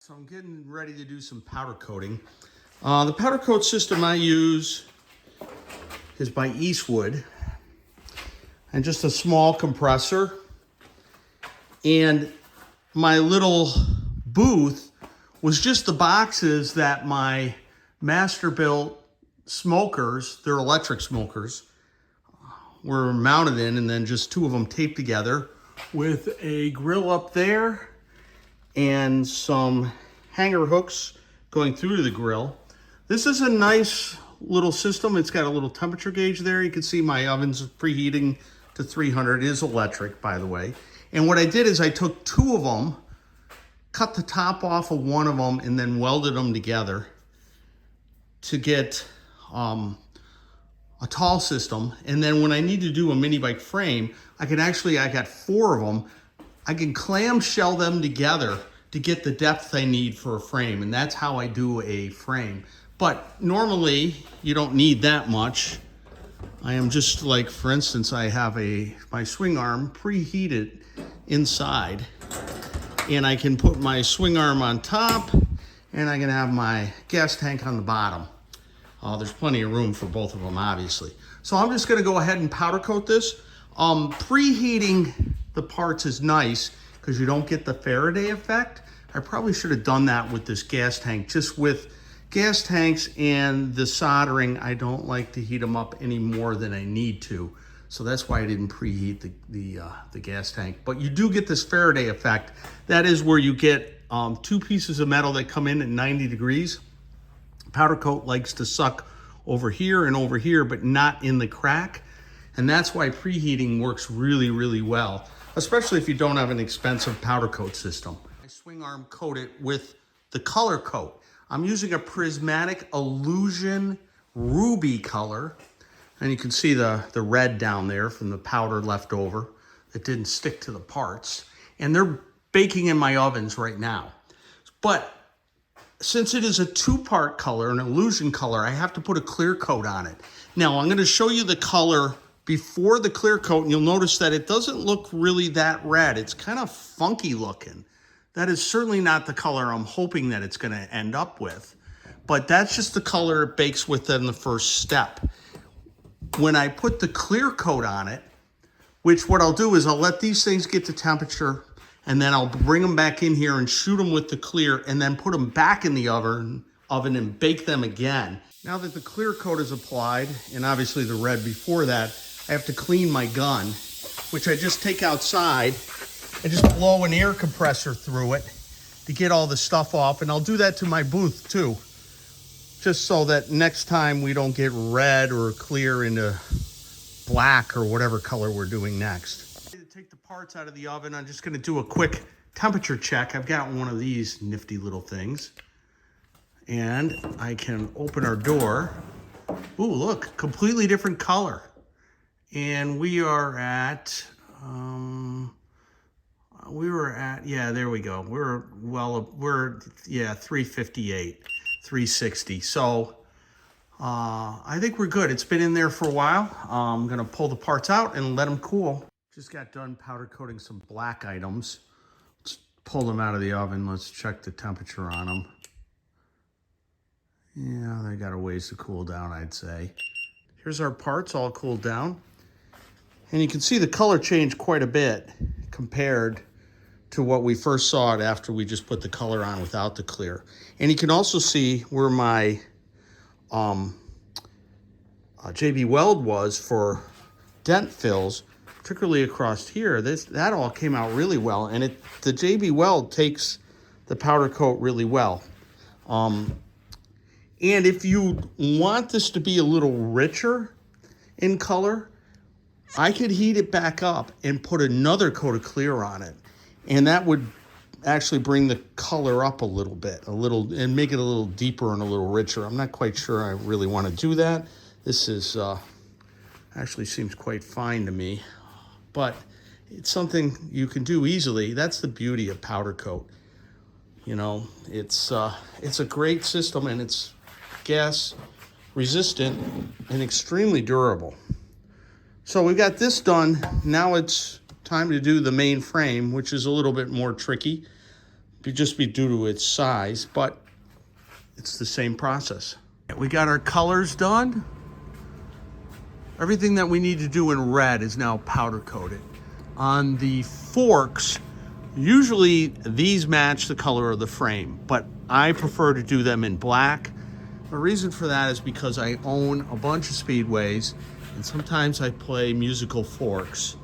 So I'm getting ready to do some powder coating. The powder coat system I use is by Eastwood, and just a small compressor. And my little booth was just the boxes that my Masterbuilt smokers, they're electric smokers, were mounted in, and then just two of them taped together with a grill up there and some hanger hooks going through to the grill. This is a nice little system. It's got a little temperature gauge there. You can see my oven's preheating to 300. It is electric, by the way. And what I did is I took two of them, cut the top off of one of them, and then welded them together to get a tall system. And then when I need to do a mini bike frame, I got four of them. I can clamshell them together to get the depth I need for a frame, and that's how I do a frame. But normally you don't need that much. I am just like, for instance, I have my swing arm preheated inside, and I can put my swing arm on top, and I can have my gas tank on the bottom. There's plenty of room for both of them, obviously. So I'm just gonna go ahead and powder coat this. Preheating the parts is nice because you don't get the Faraday effect. I probably should have done that with this gas tank. Just with gas tanks and the soldering, I don't like to heat them up any more than I need to. So that's why I didn't preheat the gas tank. But you do get this Faraday effect. That is where you get two pieces of metal that come in at 90 degrees. Powder coat likes to suck over here and over here, but not in the crack. And that's why preheating works really, really well, especially if you don't have an expensive powder coat system. I swing arm coat it with the color coat. I'm using a Prismatic Illusion Ruby color. And you can see the red down there from the powder left over that didn't stick to the parts. And they're baking in my ovens right now. But since it is a two-part color, an illusion color, I have to put a clear coat on it. Now, I'm going to show you the color before the clear coat, and you'll notice that it doesn't look really that red. It's kind of funky looking. That is certainly not the color I'm hoping that it's going to end up with. But that's just the color it bakes with in the first step. When I put the clear coat on it, which what I'll do is I'll let these things get to temperature, and then I'll bring them back in here and shoot them with the clear, and then put them back in the oven and bake them again. Now that the clear coat is applied, and obviously the red before that, I have to clean my gun, which I just take outside and just blow an air compressor through it to get all the stuff off. And I'll do that to my booth too, just so that next time we don't get red or clear into black or whatever color we're doing next. To take the parts out of the oven, I'm just gonna do a quick temperature check. I've got one of these nifty little things, and I can open our door. Ooh, look, completely different color. And we are at, yeah, there we go. We're 358, 360. So I think we're good. It's been in there for a while. I'm gonna pull the parts out and let them cool. Just got done powder coating some black items. Let's pull them out of the oven. Let's check the temperature on them. Yeah, they got a ways to cool down, I'd say. Here's our parts all cooled down. And you can see the color changed quite a bit compared to what we first saw it after we just put the color on without the clear. And you can also see where my JB Weld was for dent fills, particularly across here. That all came out really well. And the JB Weld takes the powder coat really well. And if you want this to be a little richer in color, I could heat it back up and put another coat of clear on it. And that would actually bring the color up a little bit, and make it a little deeper and a little richer. I'm not quite sure I really want to do that. This is actually seems quite fine to me, but it's something you can do easily. That's the beauty of powder coat. You know, it's a great system, and it's gas resistant and extremely durable. So we got this done. Now it's time to do the main frame, which is a little bit more tricky. Could just be due to its size, but it's the same process. We got our colors done. Everything that we need to do in red is now powder coated. On the forks, usually these match the color of the frame, but I prefer to do them in black. The reason for that is because I own a bunch of Speedways, and sometimes I play musical forks,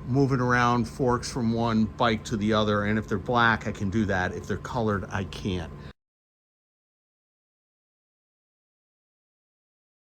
moving around forks from one bike to the other, and if they're black, I can do that. If they're colored, I can't.